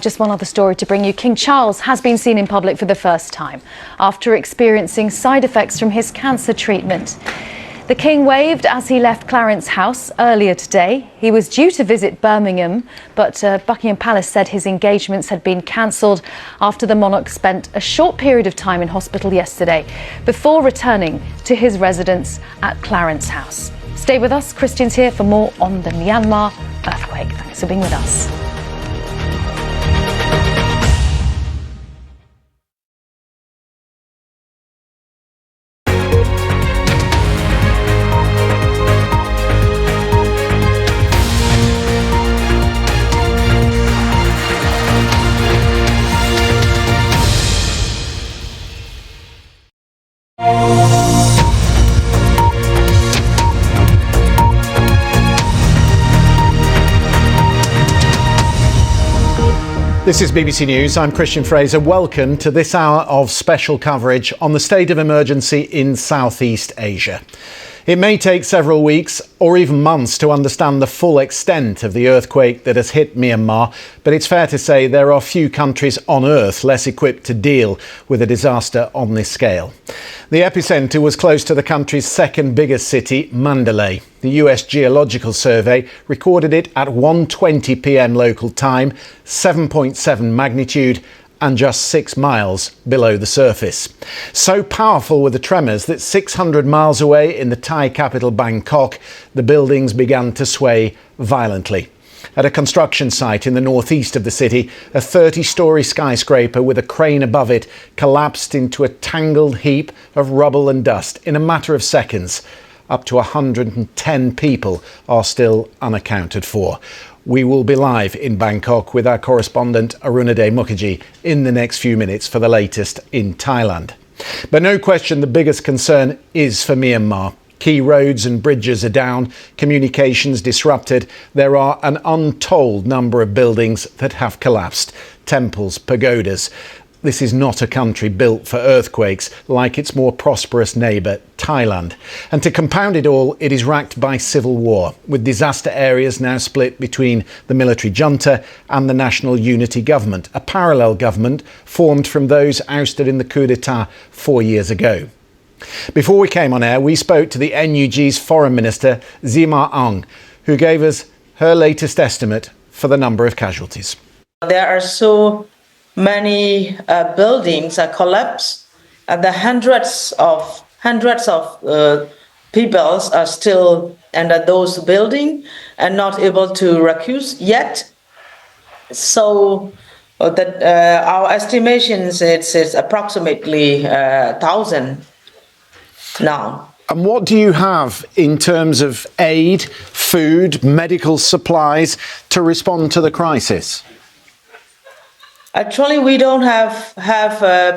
Just one other story to bring you. King Charles has been seen in public for the first time after experiencing side effects from his cancer treatment. The King waved as he left Clarence House earlier today. He was due to visit Birmingham, but Buckingham Palace said his engagements had been cancelled after the monarch spent a short period of time in hospital yesterday before returning to his residence at Clarence House. Stay with us. Christian's here for more on the Myanmar earthquake. Thanks for being with us. This is BBC News. I'm Christian Fraser. Welcome to this hour of special coverage on the state of emergency in Southeast Asia. It may take several weeks or even months to understand the full extent of the earthquake that has hit Myanmar, but it's fair to say there are few countries on earth less equipped to deal with a disaster on this scale. The epicentre was close to the country's second biggest city, Mandalay. The US Geological survey recorded it at 1:20 p.m. local time, 7.7 magnitude, and just 6 miles below the surface. So powerful were the tremors that 600 miles away in the Thai capital Bangkok, the buildings began to sway violently. At a construction site in the northeast of the city, a 30-storey skyscraper with a crane above it collapsed into a tangled heap of rubble and dust in a matter of seconds. Up to 110 people are still unaccounted for. We will be live in Bangkok with our correspondent Arunade Mukherjee in the next few minutes for the latest in Thailand. But no question the biggest concern is for Myanmar. Key roads and bridges are down, communications disrupted. There are an untold number of buildings that have collapsed. Temples, pagodas. This is not a country built for earthquakes like its more prosperous neighbour, Thailand. And to compound it all, it is racked by civil war, with disaster areas now split between the military junta and the National Unity Government, a parallel government formed from those ousted in the coup d'etat 4 years ago. Before we came on air, we spoke to the NUG's Foreign Minister, Zima Ang, who gave us her latest estimate for the number of casualties. There are so many buildings are collapsed, and the hundreds of people are still under those buildings and not able to recuse yet. So that our estimations it's approximately 1,000 now. And what do you have in terms of aid, food, medical supplies to respond to the crisis? Actually, we don't have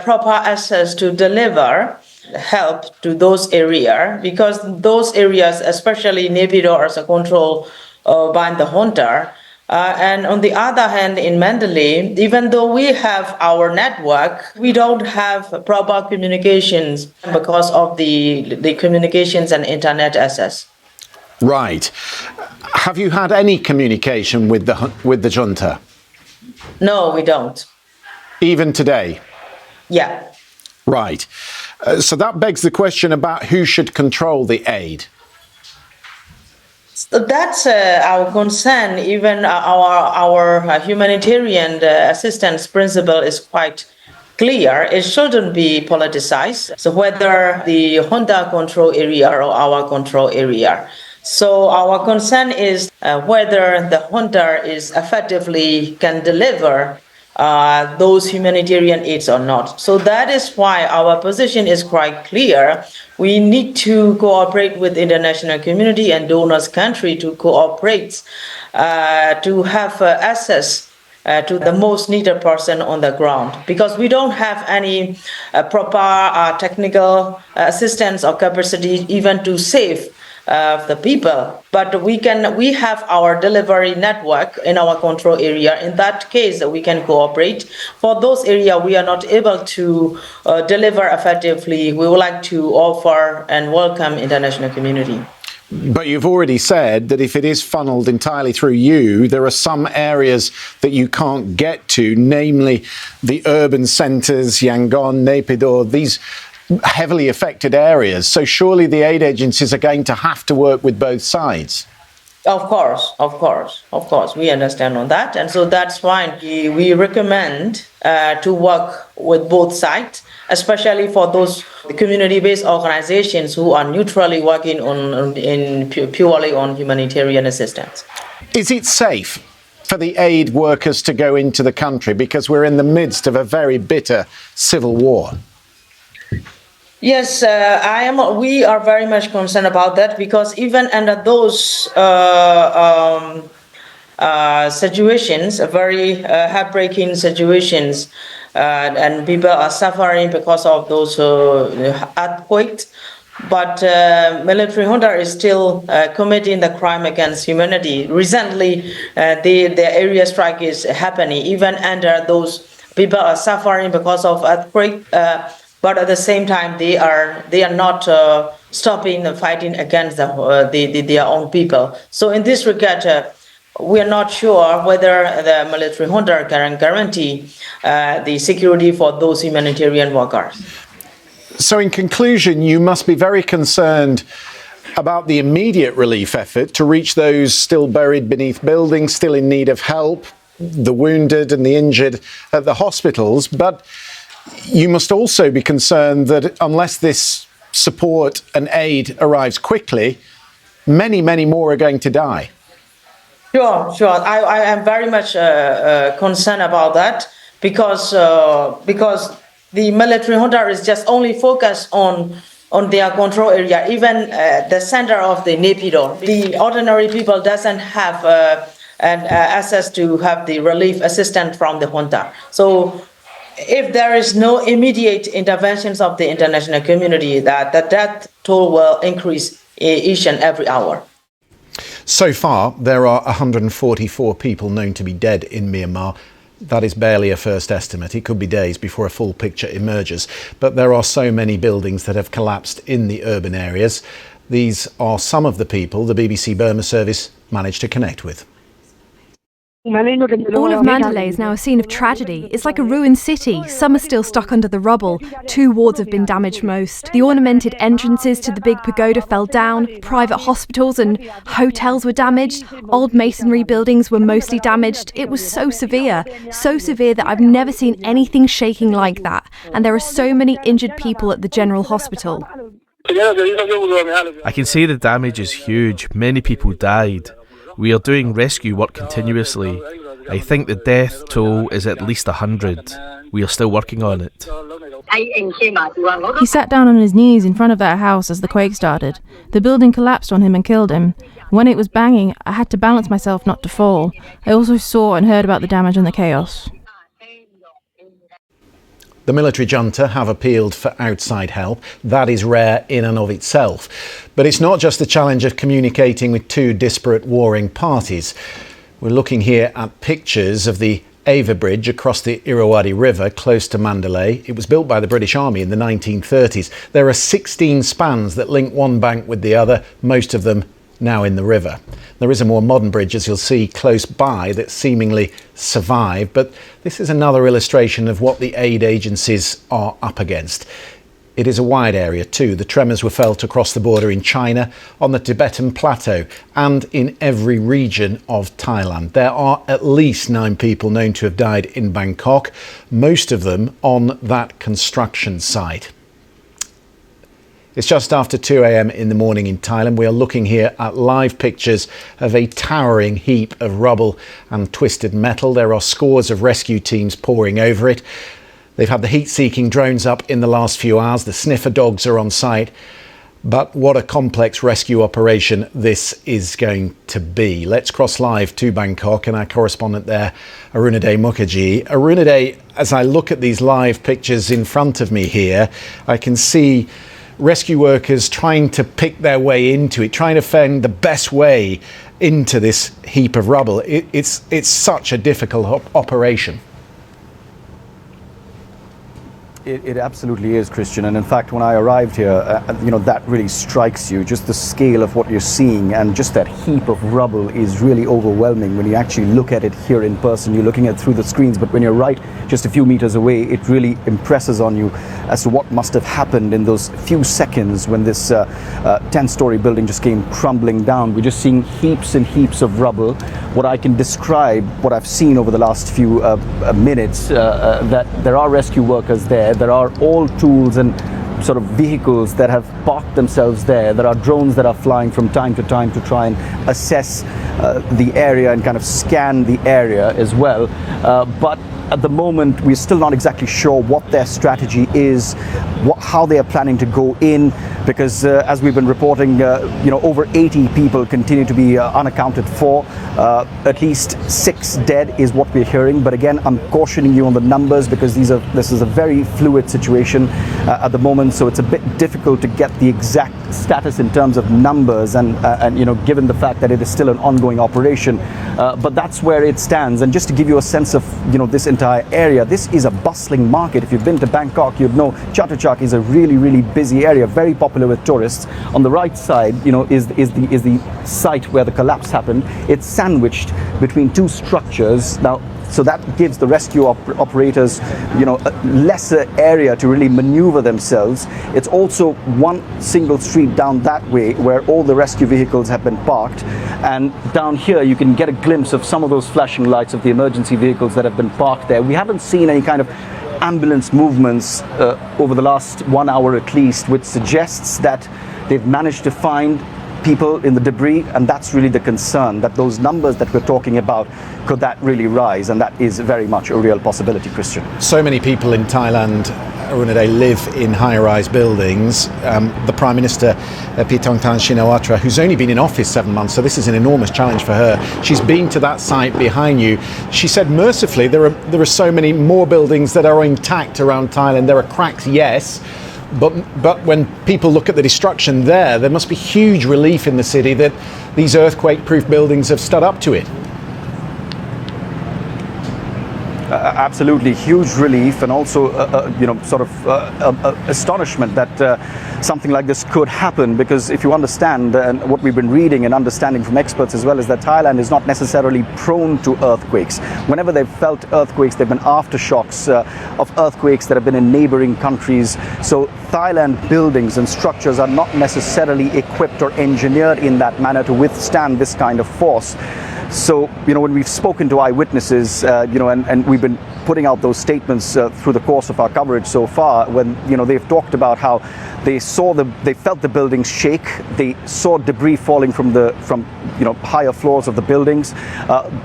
proper access to deliver help to those areas because those areas, especially Naypyidaw, are controlled by the junta. And on the other hand, in Mandalay, even though we have our network, we don't have proper communications because of the communications and internet access. Right. Have you had any communication with the junta? No, we don't. Even today? Yeah. Right. So that begs the question about who should control the aid. So that's our concern. Even our humanitarian assistance principle is quite clear. It shouldn't be politicized. So whether the junta control area or our control area. So our concern is whether the junta is effectively can deliver those humanitarian aids or not. So that is why our position is quite clear. We need to cooperate with the international community and donors country to cooperate to have access to the most needed person on the ground, because we don't have any proper technical assistance or capacity even to save the people, but we have our delivery network in our control area. In that case, we can cooperate. For those areas we are not able to deliver effectively, we would like to offer and welcome international community. But you've already said that if it is funneled entirely through you, there are some areas that you can't get to, namely the urban centres, Yangon, Naypyidaw, these heavily affected areas. So surely the aid agencies are going to have to work with both sides. Of course, we understand on that, and so that's why we recommend to work with both sides, especially for those community-based organizations who are neutrally working purely on humanitarian assistance. Is it safe for the aid workers to go into the country because we're in the midst of a very bitter civil war? Yes, we are very much concerned about that, because even under those situations, very heartbreaking situations, and people are suffering because of those earthquakes. But military junta is still committing the crime against humanity. Recently, the area strike is happening even under those people are suffering because of earthquake. But at the same time, they are not stopping the fighting against their own people. So in this regard, we are not sure whether the military junta can guarantee the security for those humanitarian workers. So in conclusion, you must be very concerned about the immediate relief effort to reach those still buried beneath buildings, still in need of help, the wounded and the injured at the hospitals. But you must also be concerned that unless this support and aid arrives quickly, many, many more are going to die. Sure. I am very much concerned about that, because the military junta is just only focused on their control area, even the center of the Naypyidaw. The ordinary people doesn't have access to have the relief assistance from the junta. So if there is no immediate interventions of the international community, that the death toll will increase each and every hour. So far, there are 144 people known to be dead in Myanmar. That is barely a first estimate. It could be days before a full picture emerges. But there are so many buildings that have collapsed in the urban areas. These are some of the people the BBC Burma service managed to connect with. All of Mandalay is now a scene of tragedy. It's like a ruined city. Some are still stuck under the rubble. 2 wards have been damaged most. The ornamented entrances to the big pagoda fell down. Private hospitals and hotels were damaged. Old masonry buildings were mostly damaged. It was so severe that I've never seen anything shaking like that. And there are so many injured people at the general hospital. I can say the damage is huge. Many people died. We are doing rescue work continuously. I think the death toll is at least 100. We are still working on it. He sat down on his knees in front of that house as the quake started. The building collapsed on him and killed him. When it was banging, I had to balance myself not to fall. I also saw and heard about the damage and the chaos. The military junta have appealed for outside help. That is rare in and of itself. But it's not just the challenge of communicating with 2 disparate warring parties. We're looking here at pictures of the Ava Bridge across the Irrawaddy River close to Mandalay. It was built by the British Army in the 1930s. There are 16 spans that link one bank with the other, most of them now in the river. There is a more modern bridge, as you'll see, close by that seemingly survived, but this is another illustration of what the aid agencies are up against. It is a wide area too. The tremors were felt across the border in China, on the Tibetan Plateau, and in every region of Thailand. There are at least 9 people known to have died in Bangkok, most of them on that construction site. It's just after 2 a.m. in the morning in Thailand. We are looking here at live pictures of a towering heap of rubble and twisted metal. There are scores of rescue teams pouring over it. They've had the heat-seeking drones up in the last few hours. The sniffer dogs are on site. But what a complex rescue operation this is going to be. Let's cross live to Bangkok and our correspondent there, Arunade Mukherjee. Arunade, as I look at these live pictures in front of me here, I can see rescue workers trying to pick their way into it, trying to find the best way into this heap of rubble. It's such a difficult operation. It absolutely is, Christian. And in fact, when I arrived here, that really strikes you. Just the scale of what you're seeing and just that heap of rubble is really overwhelming when you actually look at it here in person. You're looking at it through the screens, but when you're right just a few meters away, it really impresses on you as to what must have happened in those few seconds when this 10-story building just came crumbling down. We're just seeing heaps and heaps of rubble. What I can describe, what I've seen over the last few minutes, that there are rescue workers there. There are all tools and sort of vehicles that have parked themselves there. There are drones that are flying from time to time to try and assess the area and kind of scan the area as well. But at the moment, we're still not exactly sure what their strategy is, how they are planning to go in, because as we've been reporting, over 80 people continue to be unaccounted for. At least 6 dead is what we're hearing. But again, I'm cautioning you on the numbers because this is a very fluid situation at the moment. So it's a bit difficult to get the exact status in terms of numbers and given the fact that it is still an ongoing operation. But that's where it stands. And just to give you a sense of, this entire area, this is a bustling market. If you've been to Bangkok, you'd know Chatuchak is a really, really busy area, very popular with tourists. On the right side, is the site where the collapse happened. It's sandwiched between 2 structures. Now, so that gives the rescue operators, a lesser area to really maneuver themselves. It's also one single street down that way where all the rescue vehicles have been parked. And down here, you can get a glimpse of some of those flashing lights of the emergency vehicles that have been parked there. We haven't seen any kind of ambulance movements over the last 1 hour at least, which suggests that they've managed to find people in the debris, and that's really the concern, that those numbers that we're talking about, could that really rise? And that is very much a real possibility, Christian. So many people in Thailand, Arunaday, live in high-rise buildings. The Prime Minister, Paetongtarn Shinawatra, who's only been in office 7 months, so this is an enormous challenge for her. She's been to that site behind you. She said mercifully there are so many more buildings that are intact around Thailand. There are cracks, yes, but when people look at the destruction there must be huge relief in the city that these earthquake-proof buildings have stood up to it. Absolutely huge relief, and also astonishment that something like this could happen, because if you understand, and what we've been reading and understanding from experts as well, is that Thailand is not necessarily prone to earthquakes. Whenever they've felt earthquakes, they've been aftershocks of earthquakes that have been in neighboring countries. So Thailand buildings and structures are not necessarily equipped or engineered in that manner to withstand this kind of force. So, when we've spoken to eyewitnesses, and we've been putting out those statements through the course of our coverage so far, when, they've talked about how they felt the buildings shake, they saw debris falling from higher floors of the buildings.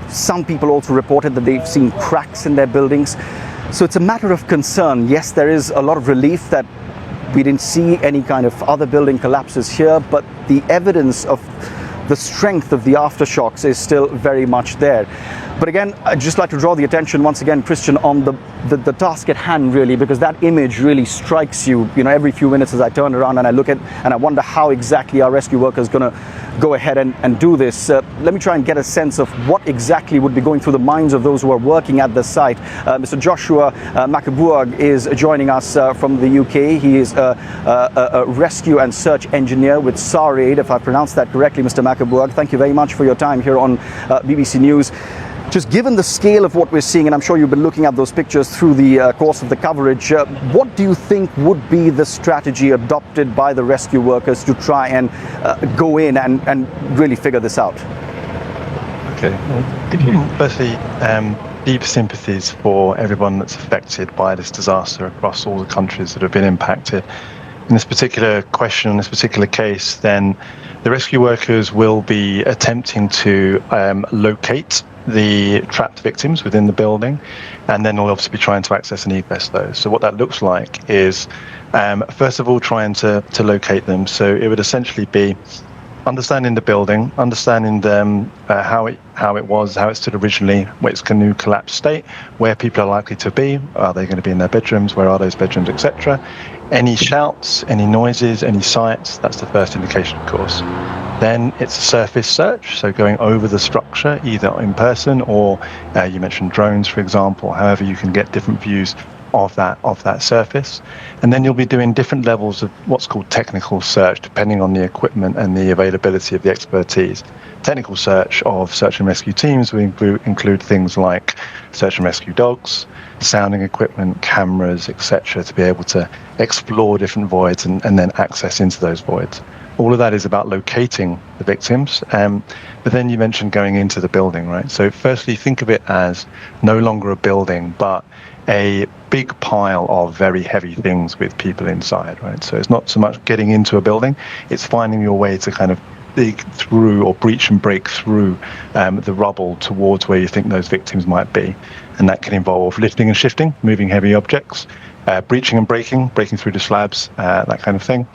Some people also reported that they've seen cracks in their buildings. So it's a matter of concern. Yes, there is a lot of relief that we didn't see any kind of other building collapses here, but the evidence of the strength of the aftershocks is still very much there. But again, I'd just like to draw the attention once again, Christian, on the task at hand, really, because that image really strikes you, every few minutes as I turn around and I look at, and I wonder how exactly our rescue workers going to go ahead and do this. Let me try and get a sense of what exactly would be going through the minds of those who are working at the site. Mr. Joshua Makabuag is joining us from the UK. He is a rescue and search engineer with SARAID, if I pronounced that correctly, Mr. Makabuag. Thank you very much for your time here on BBC News. Just given the scale of what we're seeing, and I'm sure you've been looking at those pictures through the course of the coverage, what do you think would be the strategy adopted by the rescue workers to try and go in and really figure this out? Okay. Firstly, deep sympathies for everyone that's affected by this disaster across all the countries that have been impacted. In this particular question, in this particular case, then the rescue workers will be attempting to locate the trapped victims within the building, and then we'll obviously be trying to access and egress those. So what that looks like is, first of all, trying to locate them. So it would essentially be understanding the building, understanding how it stood originally, its new collapsed state, where people are likely to be. Are they going to be in their bedrooms? Where are those bedrooms, etc.? Any shouts, any noises, any sights, that's the first indication, of course. Then it's a surface search, so going over the structure, either in person or you mentioned drones, for example. However, you can get different views of that surface, and then you'll be doing different levels of what's called technical search, depending on the equipment and the availability of the expertise. Technical search of search and rescue teams will include things like search and rescue dogs, sounding equipment, cameras, etc., to be able to explore different voids and then access into those voids. All of that is about locating the victims. But then you mentioned going into the building, right? So firstly, think of it as no longer a building, but a big pile of very heavy things with people inside, right? So it's not so much getting into a building, it's finding your way to kind of dig through or breach and break through the rubble towards where you think those victims might be. And that can involve lifting and shifting, moving heavy objects, breaching and breaking through the slabs, that kind of thing.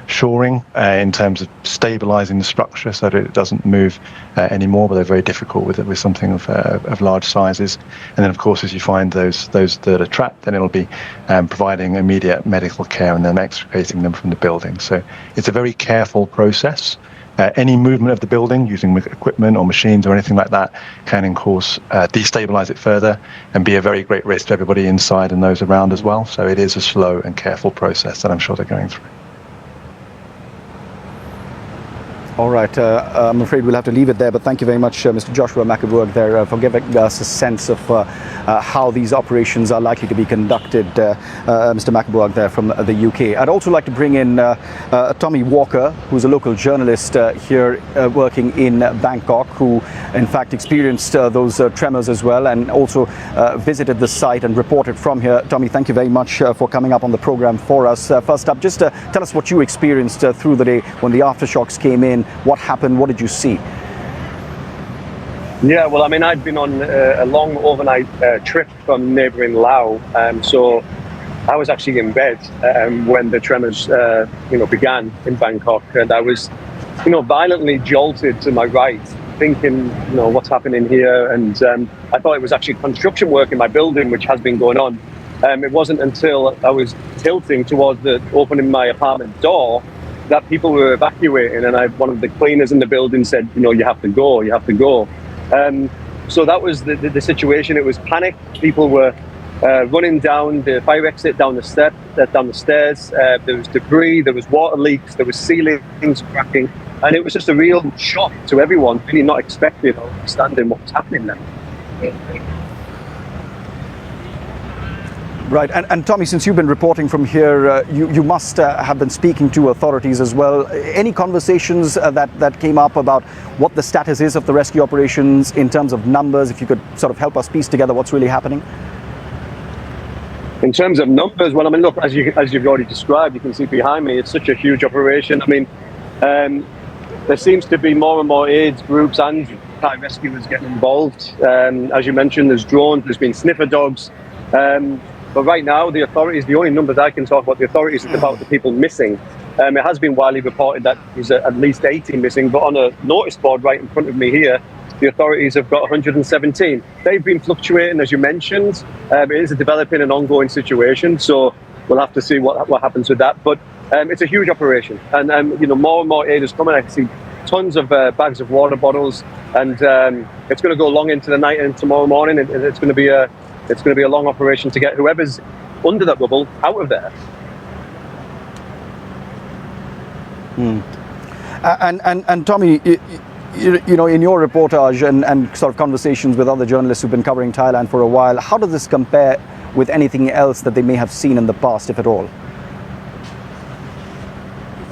Shoring in terms of stabilizing the structure so that it doesn't move anymore, but they're very difficult with something of large sizes. And then, of course, as you find those that are trapped, then it'll be providing immediate medical care and then extricating them from the building. So it's a very careful process. Any movement of the building using equipment or machines or anything like that can, of course, destabilize it further and be a very great risk to everybody inside and those around as well. So it is a slow and careful process that I'm sure they're going through. All right, I'm afraid we'll have to leave it there, but thank you very much, Mr. Joshua McAvoy there, for giving us a sense of how these operations are likely to be conducted, Mr. McAvoy there from the UK. I'd also like to bring in Tommy Walker, who's a local journalist here working in Bangkok, who in fact experienced those tremors as well and also visited the site and reported from here. Tommy, thank you very much for coming up on the program for us. First up, just tell us what you experienced through the day when the aftershocks came in. What happened? What did you see? Yeah, well, I mean, I'd been on a long overnight trip from neighbouring Laos, so I was actually in bed when the tremors, began in Bangkok, and I was, violently jolted to my right, thinking, what's happening here, and I thought it was actually construction work in my building, which has been going on. It wasn't until I was tilting towards opening my apartment door that people were evacuating, and one of the cleaners in the building said, you have to go. So that was the situation. It was panic. People were running down the fire exit, down the stairs. There was debris, there was water leaks, there was ceilings cracking, and it was just a real shock to everyone, really not expecting or understanding what was happening there. Right, and Tommy, since you've been reporting from here, you must have been speaking to authorities as well. Any conversations that came up about what the status is of the rescue operations in terms of numbers, if you could sort of help us piece together what's really happening? In terms of numbers, well, I mean, look, as you've already described, you can see behind me, it's such a huge operation. I mean, there seems to be more and more AIDS groups and Thai rescuers getting involved. As you mentioned, there's drones, there's been sniffer dogs. But right now, the authorities, the only numbers I can talk about, the authorities is about the people missing. It has been widely reported that there's at least 80 missing, but on a notice board right in front of me here, the authorities have got 117. They've been fluctuating, as you mentioned. It is a developing and ongoing situation, so we'll have to see what happens with that. But it's a huge operation, and more and more aid is coming. I see tons of bags of water bottles, and it's going to go long into the night and tomorrow morning. And it's going to be a long operation to get whoever's under that rubble out of there. And Tommy, in your reportage and sort of conversations with other journalists who've been covering Thailand for a while, how does this compare with anything else that they may have seen in the past, if at all?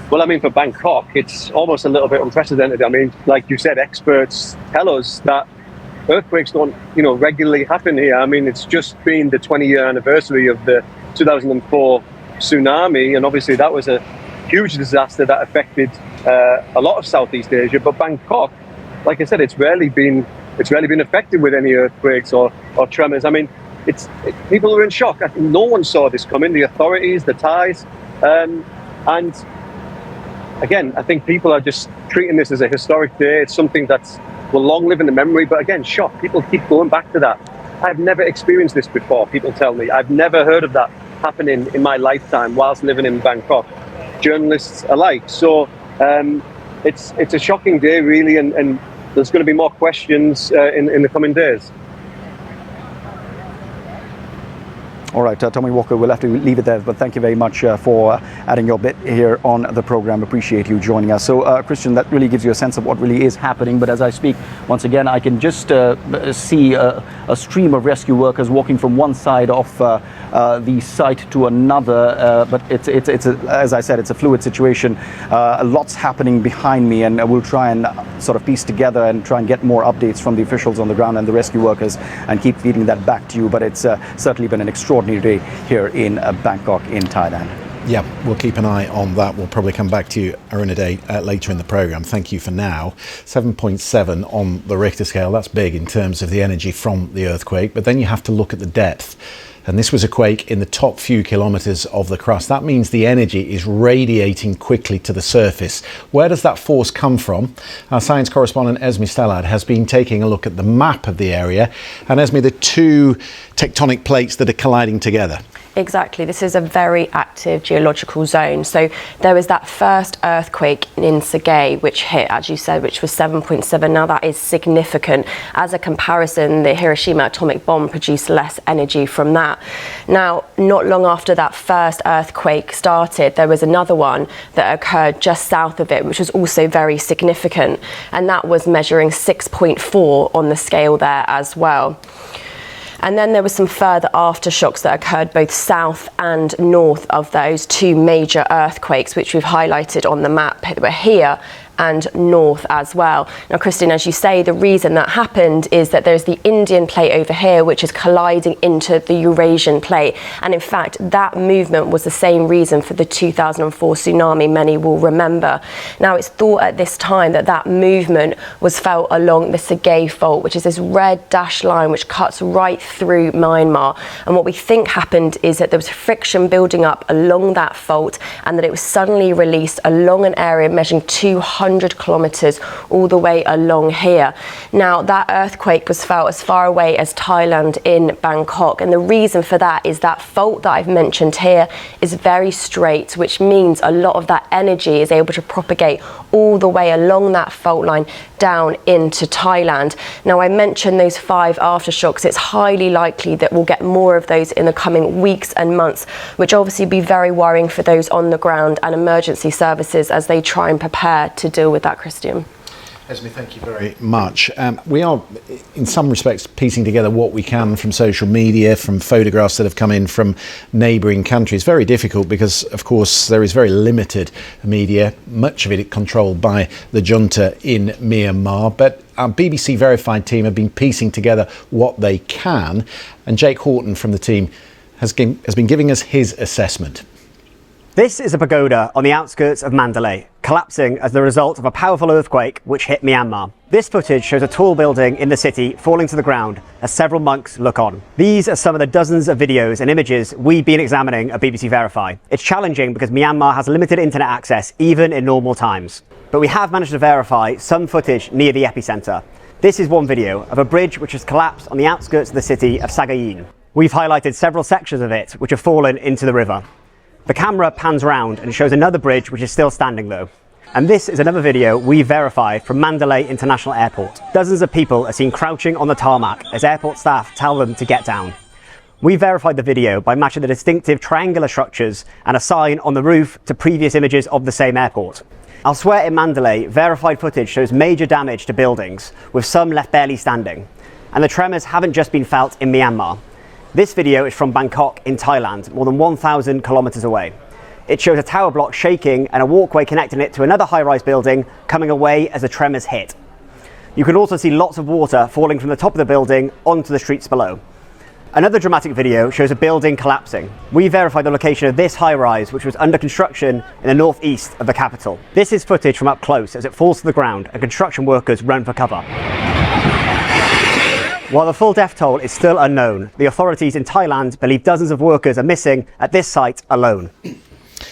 Well, I mean, for Bangkok, it's almost a little bit unprecedented. I mean, like you said, experts tell us that earthquakes don't, regularly happen here. I mean, it's just been the 20-year anniversary of the 2004 tsunami, and obviously that was a huge disaster that affected a lot of Southeast Asia. But Bangkok, like I said, it's rarely been affected with any earthquakes or tremors. I mean, people are in shock. No one saw this coming. The authorities, the Thais, and again, I think people are just treating this as a historic day. It's something that will long live in the memory. But again, shock. People keep going back to that. I've never experienced this before. People tell me I've never heard of that happening in my lifetime whilst living in Bangkok. Journalists alike. So it's a shocking day, really, and there's going to be more questions in the coming days. All right, Tommy Walker, we'll have to leave it there, but thank you very much for adding your bit here on the program. Appreciate you joining us. So, Christian, that really gives you a sense of what really is happening. But as I speak, once again, I can just see a stream of rescue workers walking from one side of the site to another. But it's as I said, it's a fluid situation. Lots happening behind me, and we'll try and sort of piece together and try and get more updates from the officials on the ground and the rescue workers and keep feeding that back to you. But it's certainly been an extraordinary day here in Bangkok in Thailand. Yeah, we'll keep an eye on that. We'll probably come back to you, Arunade, later in the programme. Thank you for now. 7.7 on the Richter scale. That's big in terms of the energy from the earthquake. But then you have to look at the depth. And this was a quake in the top few kilometres of the crust. That means the energy is radiating quickly to the surface. Where does that force come from? Our science correspondent Esme Stellard has been taking a look at the map of the area. And Esme, the two tectonic plates that are colliding together. Exactly. This is a very active geological zone. So there was that first earthquake in Sergei, which hit, as you said, which was 7.7. Now that is significant. As a comparison, the Hiroshima atomic bomb produced less energy from that. Now, not long after that first earthquake started, there was another one that occurred just south of it, which was also very significant. And that was measuring 6.4 on the scale there as well. And then there were some further aftershocks that occurred both south and north of those two major earthquakes, which we've highlighted on the map that were here and north as well. Now, Christine, as you say, the reason that happened is that there's the Indian plate over here, which is colliding into the Eurasian plate. And in fact, that movement was the same reason for the 2004 tsunami, many will remember. Now, it's thought at this time that that movement was felt along the Sergei Fault, which is this red dashed line which cuts right through Myanmar. And what we think happened is that there was friction building up along that fault and that it was suddenly released along an area measuring 200 kilometres all the way along here. Now, that earthquake was felt as far away as Thailand in Bangkok, and the reason for that is that fault that I've mentioned here is very straight, which means a lot of that energy is able to propagate all the way along that fault line down into Thailand. Now, I mentioned those 5 aftershocks. It's highly likely that we'll get more of those in the coming weeks and months, which obviously be very worrying for those on the ground and emergency services as they try and prepare to deal with that, Christian. Esme, thank you very much. We are, in some respects, piecing together what we can from social media, from photographs that have come in from neighbouring countries. Very difficult because, of course, there is very limited media, much of it controlled by the junta in Myanmar. But our BBC Verified team have been piecing together what they can. And Jake Horton from the team has been giving us his assessment. This is a pagoda on the outskirts of Mandalay, collapsing as the result of a powerful earthquake which hit Myanmar. This footage shows a tall building in the city falling to the ground as several monks look on. These are some of the dozens of videos and images we've been examining at BBC Verify. It's challenging because Myanmar has limited internet access even in normal times. But we have managed to verify some footage near the epicentre. This is one video of a bridge which has collapsed on the outskirts of the city of Sagayin. We've highlighted several sections of it which have fallen into the river. The camera pans round and shows another bridge which is still standing though. And this is another video we verified from Mandalay International Airport. Dozens of people are seen crouching on the tarmac as airport staff tell them to get down. We verified the video by matching the distinctive triangular structures and a sign on the roof to previous images of the same airport. Elsewhere in Mandalay, verified footage shows major damage to buildings, with some left barely standing. And the tremors haven't just been felt in Myanmar. This video is from Bangkok in Thailand, more than 1,000 kilometres away. It shows a tower block shaking and a walkway connecting it to another high-rise building coming away as the tremors hit. You can also see lots of water falling from the top of the building onto the streets below. Another dramatic video shows a building collapsing. We verified the location of this high-rise, which was under construction in the northeast of the capital. This is footage from up close as it falls to the ground and construction workers run for cover. While the full death toll is still unknown, the authorities in Thailand believe dozens of workers are missing at this site alone.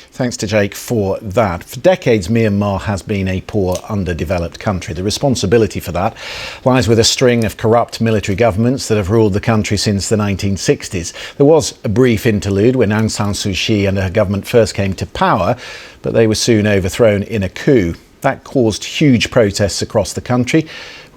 Thanks to Jake for that. For decades, Myanmar has been a poor, underdeveloped country. The responsibility for that lies with a string of corrupt military governments that have ruled the country since the 1960s. There was a brief interlude when Aung San Suu Kyi and her government first came to power, but they were soon overthrown in a coup. That caused huge protests across the country,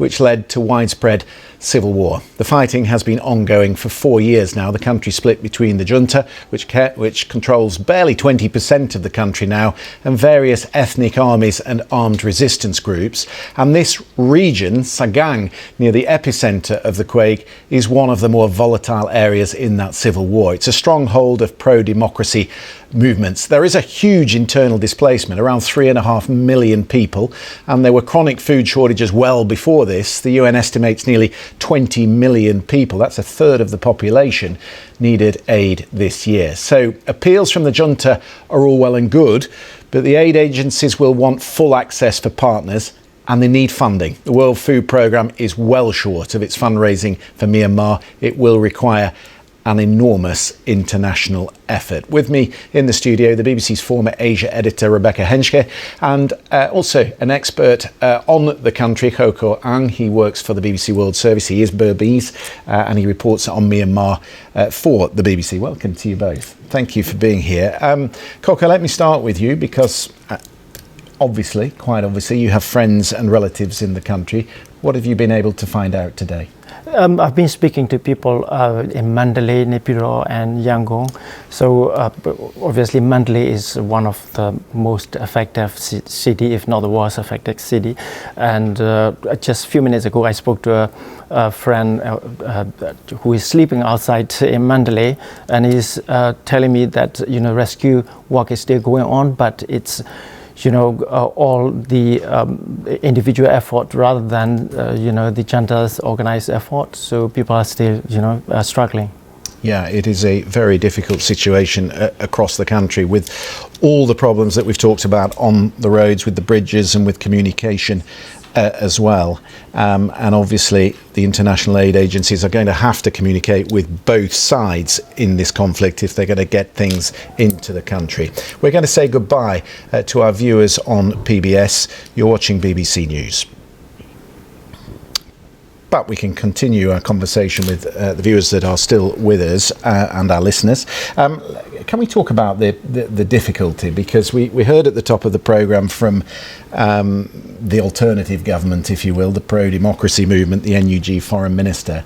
which led to widespread civil war. The fighting has been ongoing for 4 years now. The country split between the junta, which controls barely 20% of the country now, and various ethnic armies and armed resistance groups. And this region, Sagaing, near the epicenter of the quake, is one of the more volatile areas in that civil war. It's a stronghold of pro-democracy movements. There is a huge internal displacement, around 3.5 million people, and there were chronic food shortages well before this. The UN estimates nearly 20 million people, that's a third of the population, needed aid this year. So appeals from the junta are all well and good, but the aid agencies will want full access for partners, and they need funding. The World Food Programme is well short of its fundraising for Myanmar. It will require an enormous international effort. With me in the studio, the BBC's former Asia editor Rebecca Henschke, and also an expert on the country, Koko Ang. He works for the BBC World Service. He is Burmese and he reports on Myanmar for the BBC. Welcome to you both. Thank you for being here. Koko, let me start with you because quite obviously, you have friends and relatives in the country. What have you been able to find out today? I've been speaking to people in Mandalay, Naypyidaw and Yangon. So obviously Mandalay is one of the most affected city, if not the worst affected city. And just a few minutes ago, I spoke to a friend who is sleeping outside in Mandalay, and he's telling me that rescue work is still going on, but it's all the individual effort rather than, the junta's organized effort. So people are still, struggling. Yeah, it is a very difficult situation across the country with all the problems that we've talked about on the roads, with the bridges and with communication as well. And obviously the international aid agencies are going to have to communicate with both sides in this conflict if they're going to get things into the country. We're going to say goodbye to our viewers on PBS. You're watching BBC News. But we can continue our conversation with the viewers that are still with us and our listeners. Can we talk about the difficulty? Because we heard at the top of the programme from the alternative government, if you will, the pro-democracy movement, the NUG foreign minister.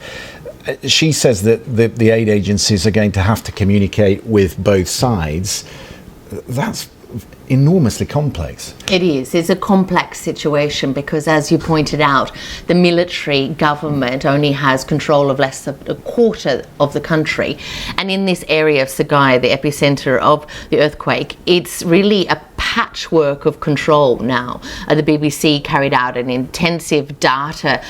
She says that the aid agencies are going to have to communicate with both sides. That's enormously complex. It is. It's a complex situation because, as you pointed out, the military government only has control of less than a quarter of the country. And in this area of Sagaing, the epicenter of the earthquake, it's really a patchwork of control now. The BBC carried out an intensive data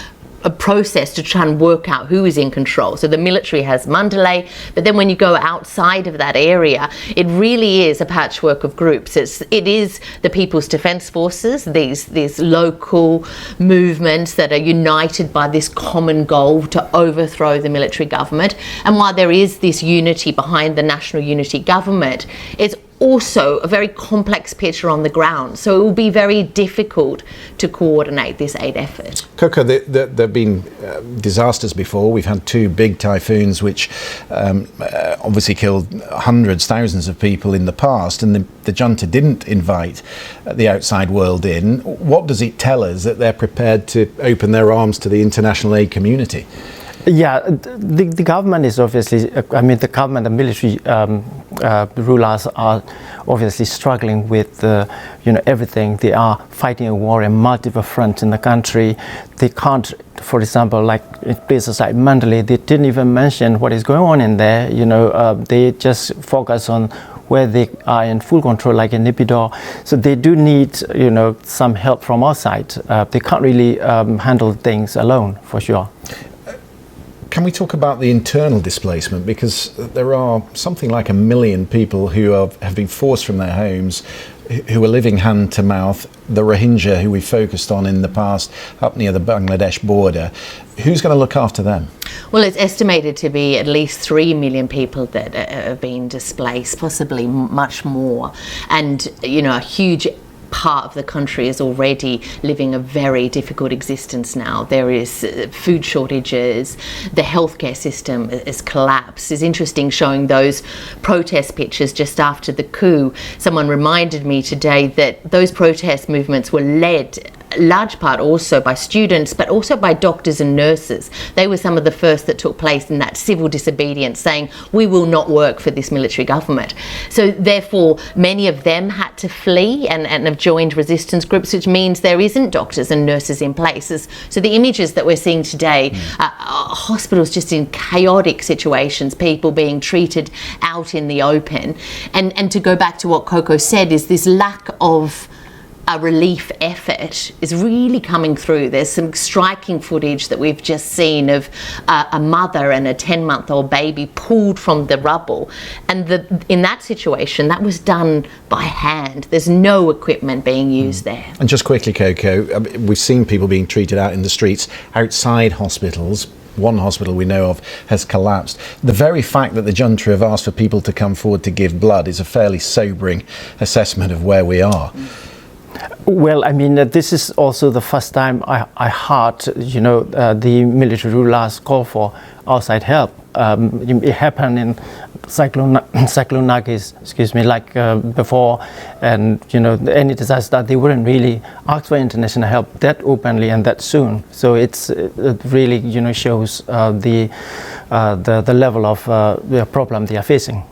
a process to try and work out who is in control. So the military has Mandalay, but then when you go outside of that area, it really is a patchwork of groups. It is the People's Defence Forces, these local movements that are united by this common goal to overthrow the military government. And while there is this unity behind the National Unity Government, it's also a very complex picture on the ground, so it will be very difficult to coordinate this aid effort. Koko, there have been disasters before. We've had two big typhoons which obviously killed hundreds, thousands of people in the past, and the junta didn't invite the outside world in. What does it tell us that they're prepared to open their arms to the international aid community? Yeah, the government is obviously, the government and military rulers are obviously struggling with, everything. They are fighting a war in multiple fronts in the country. They can't, for example, like in places like Mandalay, they didn't even mention what is going on in there. They just focus on where they are in full control, like in Naypyidaw. So they do need, some help from our side. They can't really handle things alone, for sure. Can we talk about the internal displacement? Because there are something like 1 million people who have been forced from their homes, who are living hand to mouth. The Rohingya, who we focused on in the past, up near the Bangladesh border. Who's going to look after them? Well, it's estimated to be at least 3 million people that have been displaced, possibly much more. And, a huge part of the country is already living a very difficult existence now. There is food shortages, the healthcare system has collapsed. It's interesting showing those protest pictures just after the coup. Someone reminded me today that those protest movements were led large part also by students, but also by doctors and nurses. They were some of the first that took place in that civil disobedience, saying we will not work for this military government. So therefore many of them had to flee and have joined resistance groups, which means there isn't doctors and nurses in places. So the images that we're seeing today are hospitals just in chaotic situations, people being treated out in the open. And to go back to what Coco said, is this lack of a relief effort is really coming through. There's some striking footage that we've just seen of a mother and a 10-month-old baby pulled from the rubble, and in that situation that was done by hand. There's no equipment being used there. And just quickly, Coco, we've seen people being treated out in the streets outside hospitals. One hospital we know of has collapsed. The very fact that the junta have asked for people to come forward to give blood is a fairly sobering assessment of where we are. Well, I mean, this is also the first time I heard, the military rulers call for outside help. It happened in Cyclone Nagis, like before, and any disaster, they wouldn't really ask for international help that openly and that soon. So it really, shows the level of the problem they are facing.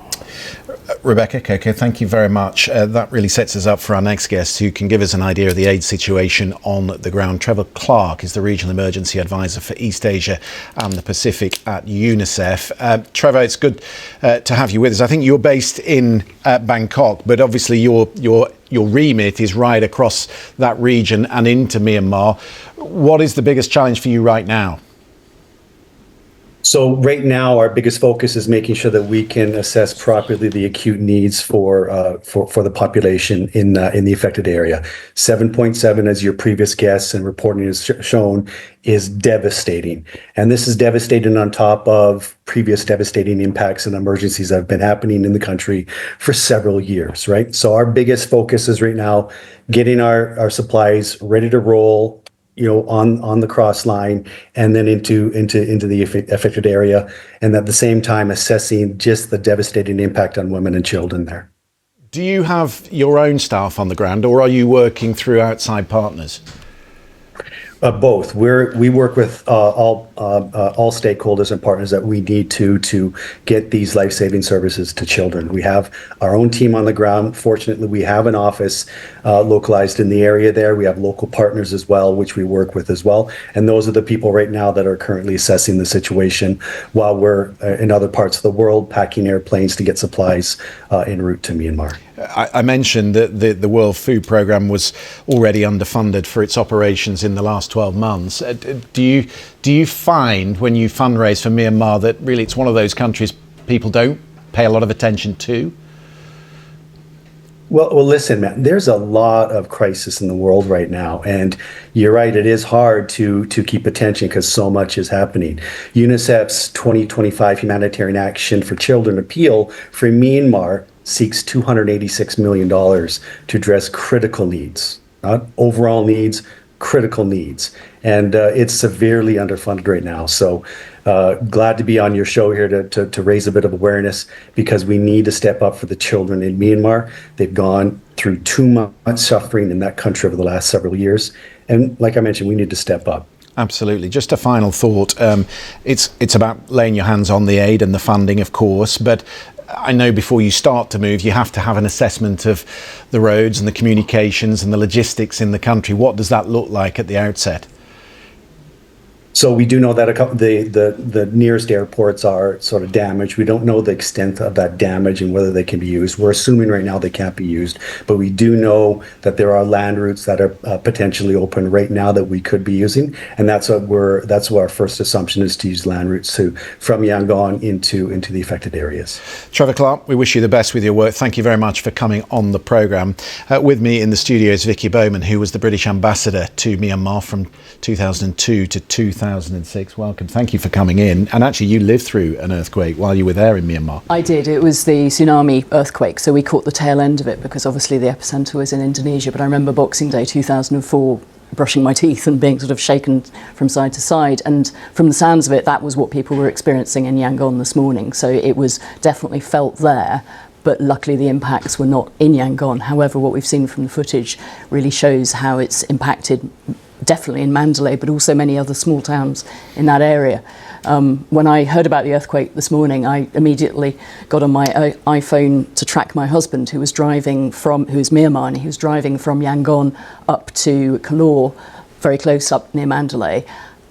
Rebecca, Coco, thank you very much. That really sets us up for our next guest, who can give us an idea of the aid situation on the ground. Trevor Clark is the Regional Emergency Advisor for East Asia and the Pacific at UNICEF. Trevor, it's good to have you with us. I think you're based in Bangkok, but obviously your remit is right across that region and into Myanmar. What is the biggest challenge for you right now? So right now, our biggest focus is making sure that we can assess properly the acute needs for the population in the affected area. 7.7, as your previous guests and reporting has shown, is devastating. And this is devastating on top of previous devastating impacts and emergencies that have been happening in the country for several years, right? So our biggest focus is right now getting our supplies ready to roll, on the cross line and then into the affected area, and at the same time assessing just the devastating impact on women and children there. Do you have your own staff on the ground, or are you working through outside partners? Both. We work with all stakeholders and partners that we need to get these life-saving services to children. We have our own team on the ground. Fortunately, we have an office localized in the area there. We have local partners as well, which we work with as well. And those are the people right now that are currently assessing the situation while we're in other parts of the world packing airplanes to get supplies en route to Myanmar. I mentioned that the World Food Programme was already underfunded for its operations in the last 12 months. Do you find when you fundraise for Myanmar that really it's one of those countries people don't pay a lot of attention to? Well, listen, man, there's a lot of crisis in the world right now. And you're right, it is hard to keep attention because so much is happening. UNICEF's 2025 Humanitarian Action for Children appeal for Myanmar seeks $286 million to address critical needs, not overall needs, critical needs. And it's severely underfunded right now. So glad to be on your show here to raise a bit of awareness, because we need to step up for the children in Myanmar. They've gone through too much suffering in that country over the last several years. And like I mentioned, we need to step up. Absolutely. Just a final thought. It's about laying your hands on the aid and the funding, of course, but I know before you start to move, you have to have an assessment of the roads and the communications and the logistics in the country. What does that look like at the outset? So we do know that the nearest airports are sort of damaged. We don't know the extent of that damage and whether they can be used. We're assuming right now they can't be used, but we do know that there are land routes that are potentially open right now that we could be using, and that's what our first assumption is, to use land routes from Yangon into the affected areas. Trevor Clark, we wish you the best with your work. Thank you very much for coming on the programme. With me in the studio is Vicky Bowman, who was the British ambassador to Myanmar from 2002 to 2006. Welcome. Thank you for coming in. And actually, you lived through an earthquake while you were there in Myanmar. I did. It was the tsunami earthquake, so we caught the tail end of it because obviously the epicenter was in Indonesia. But I remember Boxing Day 2004 brushing my teeth and being sort of shaken from side to side. And from the sounds of it, that was what people were experiencing in Yangon this morning. So it was definitely felt there. but luckily the impacts were not in Yangon. However, what we've seen from the footage really shows how it's impacted definitely in Mandalay, but also many other small towns in that area. When I heard about the earthquake this morning, I immediately got on my iPhone to track my husband, who's Myanmar, and he was driving from Yangon up to Kalor, very close up near Mandalay.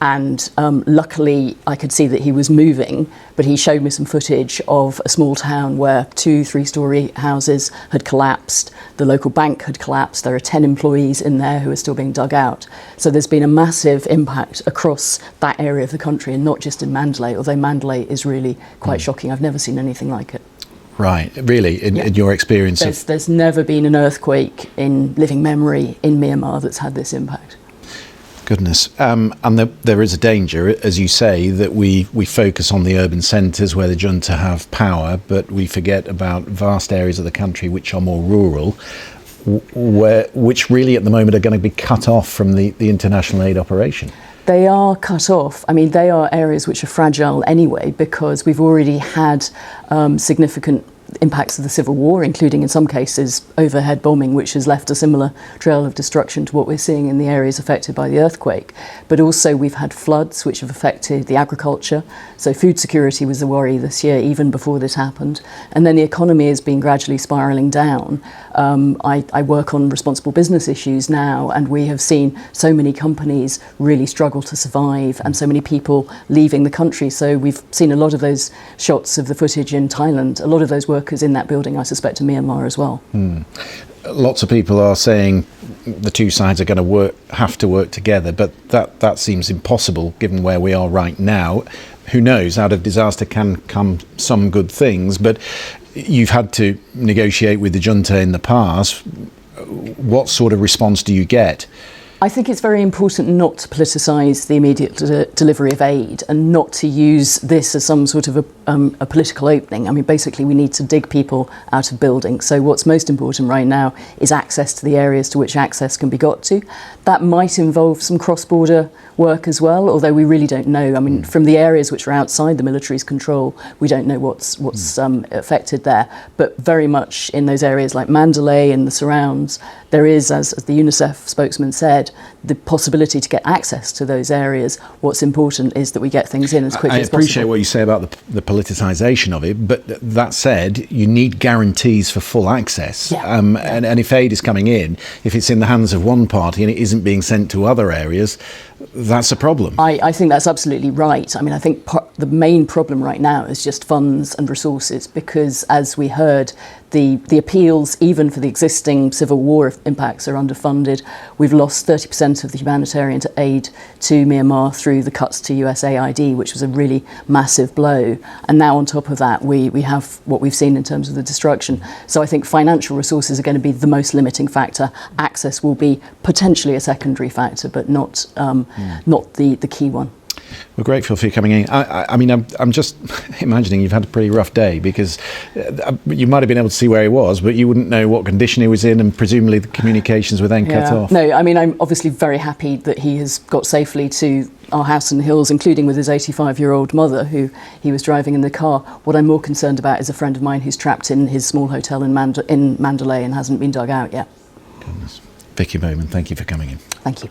And luckily I could see that he was moving, but he showed me some footage of a small town where 2-3-story houses had collapsed, the local bank had collapsed, there are 10 employees in there who are still being dug out. So there's been a massive impact across that area of the country, and not just in Mandalay, although Mandalay is really quite shocking. I've never seen anything like it. Right, really, in your experience? There's never been an earthquake in living memory in Myanmar that's had this impact. Goodness. And there is a danger, as you say, that we focus on the urban centres where the junta have power, but we forget about vast areas of the country which are more rural, which really at the moment are going to be cut off from the international aid operation. They are cut off. I mean, they are areas which are fragile anyway, because we've already had significant impacts of the civil war, including in some cases overhead bombing, which has left a similar trail of destruction to what we're seeing in the areas affected by the earthquake. But also we've had floods which have affected the agriculture. So food security was a worry this year, even before this happened. And then the economy has been gradually spiralling down. I work on responsible business issues now, and we have seen so many companies really struggle to survive and so many people leaving the country. So we've seen a lot of those shots of the footage in Thailand. A lot of those workers in that building, I suspect, in Myanmar as well. Lots of people are saying the two sides are going to have to work together, but that seems impossible given where we are right now. Who knows, out of disaster can come some good things, but you've had to negotiate with the junta in the past. What sort of response do you get? I think it's very important not to politicise the immediate delivery of aid, and not to use this as some sort of a political opening. I mean, basically we need to dig people out of buildings. So what's most important right now is access to the areas to which access can be got to. That might involve some cross-border work as well, although we really don't know. I mean, from the areas which are outside the military's control, we don't know what's affected there. But very much in those areas like Mandalay and the surrounds, there is, as the UNICEF spokesman said, the possibility to get access to those areas. What's important is that we get things in as quickly as possible. I appreciate what you say about the politicisation of it, but that said, you need guarantees for full access. And if aid is coming in, if it's in the hands of one party and it isn't being sent to other areas, that's a problem. I think that's absolutely right. I mean, I think the main problem right now is just funds and resources, because as we heard, the appeals, even for the existing civil war impacts, are underfunded. We've lost 30% of the humanitarian aid to Myanmar through the cuts to USAID, which was a really massive blow. And now on top of that, we have what we've seen in terms of the destruction. So I think financial resources are going to be the most limiting factor. Access will be potentially a secondary factor, but not the key one. We're grateful for you coming in. I mean, I'm just imagining you've had a pretty rough day, because you might have been able to see where he was, but you wouldn't know what condition he was in, and presumably the communications were then cut off. No, I mean, I'm obviously very happy that he has got safely to our house in the hills, including with his 85-year-old mother, who he was driving in the car. What I'm more concerned about is a friend of mine who's trapped in his small hotel in Mandalay and hasn't been dug out yet. Goodness. Vicky Bowman, thank you for coming in. Thank you.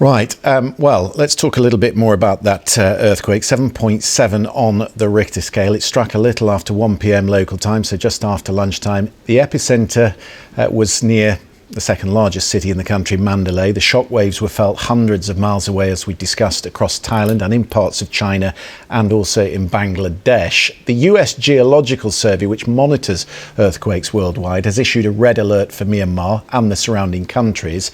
Right, well, let's talk a little bit more about that earthquake. 7.7 on the Richter scale. It struck a little after 1 p.m. local time, so just after lunchtime. The epicentre was near the second largest city in the country, Mandalay. The shockwaves were felt hundreds of miles away, as we discussed, across Thailand and in parts of China and also in Bangladesh. The US Geological Survey, which monitors earthquakes worldwide, has issued a red alert for Myanmar and the surrounding countries.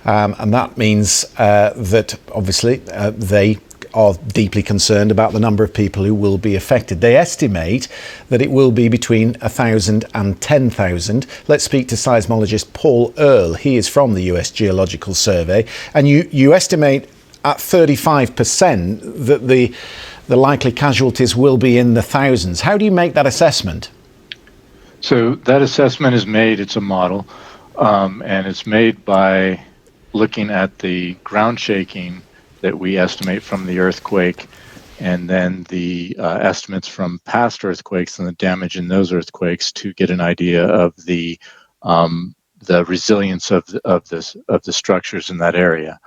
And that means that obviously they are deeply concerned about the number of people who will be affected. They estimate that it will be between 1,000 and 10,000. Let's speak to seismologist Paul Earle. He is from the US Geological Survey. And you estimate at 35% that the likely casualties will be in the thousands. How do you make that assessment? So that assessment is made, it's a model, and it's made by looking at the ground shaking that we estimate from the earthquake and then the estimates from past earthquakes and the damage in those earthquakes to get an idea of the resilience of the structures in that area.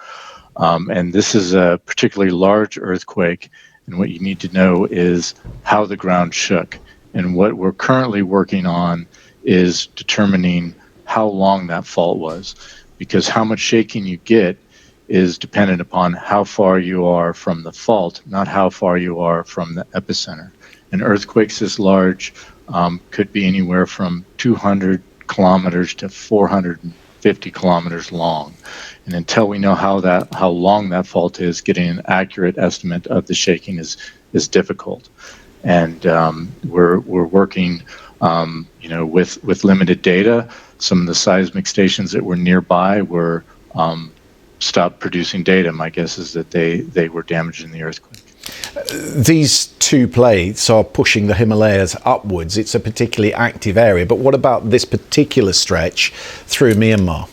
And this is a particularly large earthquake, and what you need to know is how the ground shook. And what we're currently working on is determining how long that fault was, because how much shaking you get is dependent upon how far you are from the fault, not how far you are from the epicenter. And earthquakes this large could be anywhere from 200 kilometers to 450 kilometers long. And until we know how long that fault is, getting an accurate estimate of the shaking is difficult. And we're working, with limited data. Some of the seismic stations that were nearby were stopped producing data. My guess is that they were damaged in the earthquake. These two plates are pushing the Himalayas upwards. It's a particularly active area. But what about this particular stretch through Myanmar?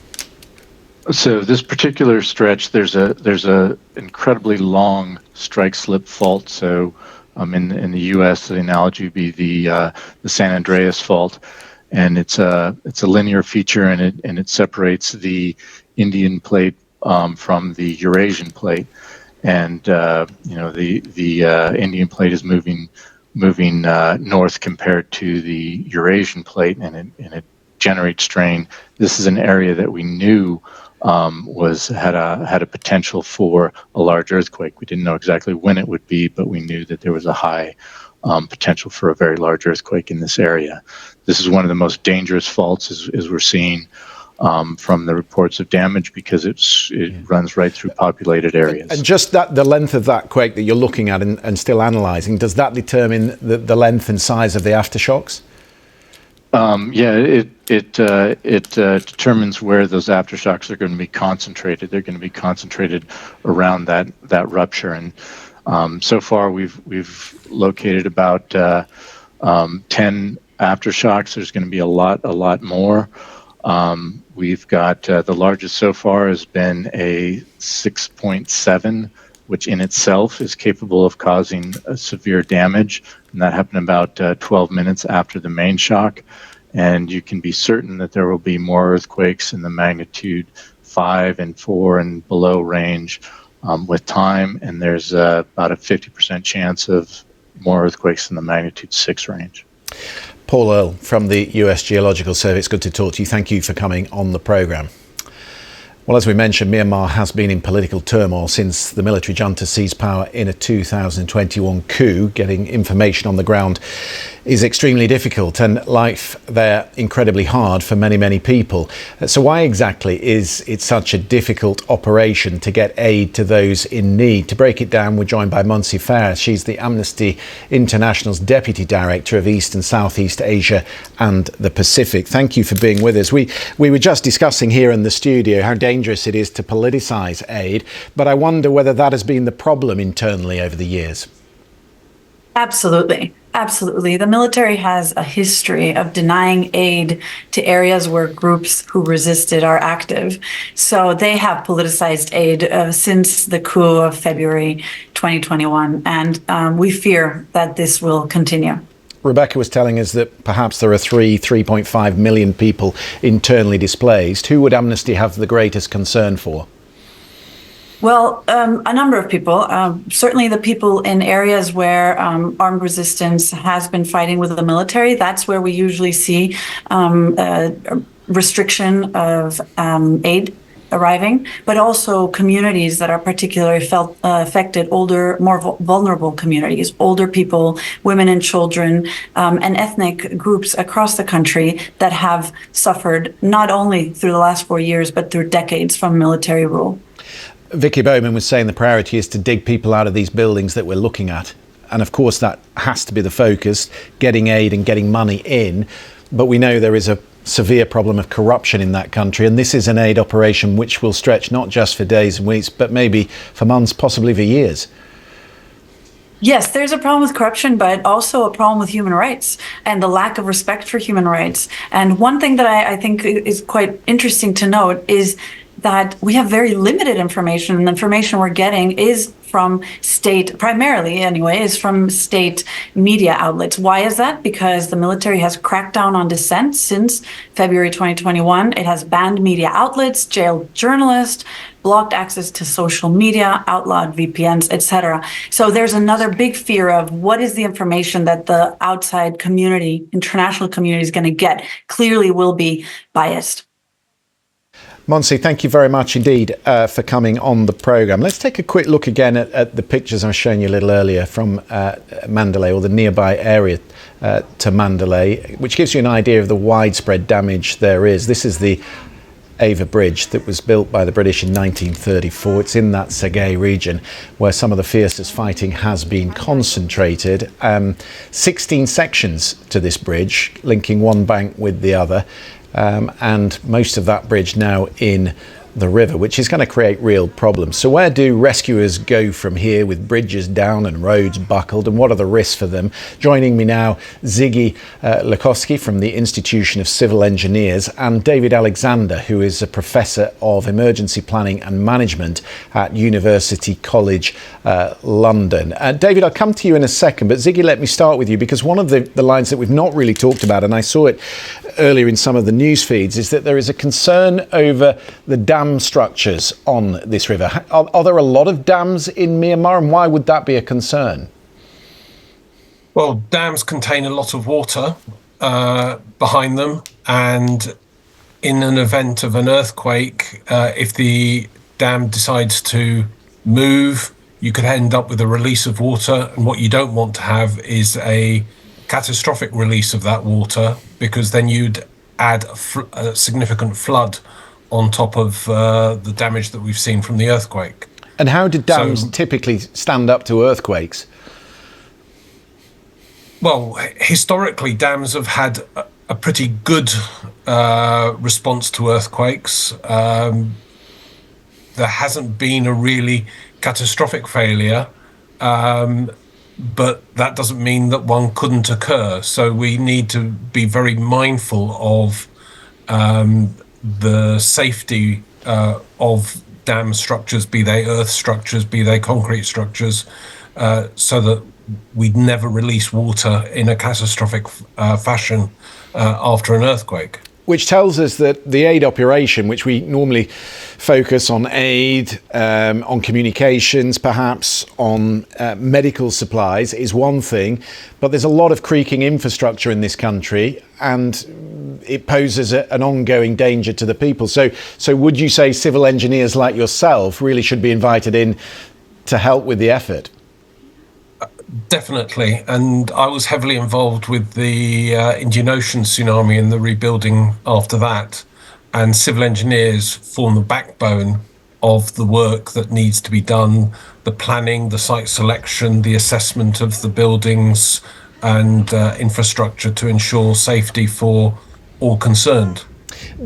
So this particular stretch, there's a incredibly long strike slip fault. So in the U.S., the analogy would be the San Andreas fault, and it's a linear feature, and it separates the Indian plate from the Eurasian plate. And the Indian plate is moving north compared to the Eurasian plate, and it generates strain. This is an area that we knew had a potential for a large earthquake. We didn't know exactly when it would be, but we knew that there was a high potential for a very large earthquake in this area. This is one of the most dangerous faults, as we're seeing from the reports of damage, because it runs right through populated areas. And just the length of that quake that you're looking at and still analysing, does that determine the length and size of the aftershocks? It determines where those aftershocks are going to be concentrated. They're going to be concentrated around that rupture, and so far we've located about 10 aftershocks. There's going to be a lot more. We've got the largest so far has been a 6.7, which in itself is capable of causing severe damage, and that happened about 12 minutes after the main shock. And you can be certain that there will be more earthquakes in the magnitude 5 and 4 and below range with time, and there's about a 50% chance of more earthquakes in the magnitude 6 range. Paul Earle from the US Geological Survey, it's good to talk to you. Thank you for coming on the programme. Well, as we mentioned, Myanmar has been in political turmoil since the military junta seized power in a 2021 coup. Getting information on the ground is extremely difficult, and life there incredibly hard for many, many people. So why exactly is it such a difficult operation to get aid to those in need? To break it down, we're joined by Munsi Fair. She's the Amnesty International's Deputy Director of East and Southeast Asia and the Pacific. Thank you for being with us. We were just discussing here in the studio how dangerous it is to politicise aid, but I wonder whether that has been the problem internally over the years. Absolutely. Absolutely. The military has a history of denying aid to areas where groups who resisted are active. So they have politicized aid since the coup of February 2021, and we fear that this will continue. Rebecca was telling us that perhaps there are 3.5 million people internally displaced. Who would Amnesty have the greatest concern for? Well, a number of people, certainly the people in areas where armed resistance has been fighting with the military. That's where we usually see restriction of aid arriving, but also communities that are particularly affected, older, more vulnerable communities, older people, women and children, and ethnic groups across the country that have suffered not only through the last 4 years, but through decades from military rule. Vicky Bowman was saying the priority is to dig people out of these buildings that we're looking at. And of course, that has to be the focus, getting aid and getting money in. But we know there is a severe problem of corruption in that country. And this is an aid operation which will stretch not just for days and weeks, but maybe for months, possibly for years. Yes, there's a problem with corruption, but also a problem with human rights and the lack of respect for human rights. And one thing that I think is quite interesting to note is that we have very limited information, and the information we're getting is from state, primarily anyway, is from state media outlets. Why is that? Because the military has cracked down on dissent since February 2021. It has banned media outlets, jailed journalists, blocked access to social media, outlawed VPNs, etc. So there's another big fear of what is the information that the outside community, international community is going to get, clearly will be biased. Monsi, thank you very much indeed for coming on the programme. Let's take a quick look again at the pictures I was showing you a little earlier from Mandalay, or the nearby area to Mandalay, which gives you an idea of the widespread damage there is. This is the Ava Bridge that was built by the British in 1934. It's in that Sagae region where some of the fiercest fighting has been concentrated. 16 sections to this bridge, linking one bank with the other. And most of that bridge now in the river, which is going to create real problems. So where do rescuers go from here with bridges down and roads buckled, and what are the risks for them? Joining me now, Ziggy Lakowski from the Institution of Civil Engineers, and David Alexander, who is a Professor of Emergency Planning and Management at University College London. David, I'll come to you in a second, but Ziggy, let me start with you, because one of the lines that we've not really talked about, and I saw it earlier in some of the news feeds, is that there is a concern over the dam structures on this river. Are there a lot of dams in Myanmar, and why would that be a concern? Well, dams contain a lot of water behind them, and in an event of an earthquake, if the dam decides to move, you could end up with a release of water, and what you don't want to have is a catastrophic release of that water, because then you'd add a significant flood on top of the damage that we've seen from the earthquake. And how do dams typically stand up to earthquakes? Well, historically, dams have had a pretty good response to earthquakes. There hasn't been a really catastrophic failure, but that doesn't mean that one couldn't occur. So we need to be very mindful of the safety of dam structures, be they earth structures, be they concrete structures, so that we'd never release water in a catastrophic fashion after an earthquake. Which tells us that the aid operation, which we normally focus on aid, on communications, perhaps on medical supplies, is one thing, but there's a lot of creaking infrastructure in this country, and it poses an ongoing danger to the people. So would you say civil engineers like yourself really should be invited in to help with the effort? Definitely, and I was heavily involved with the Indian Ocean tsunami and the rebuilding after that, and civil engineers form the backbone of the work that needs to be done, the planning, the site selection, the assessment of the buildings and infrastructure to ensure safety for all concerned.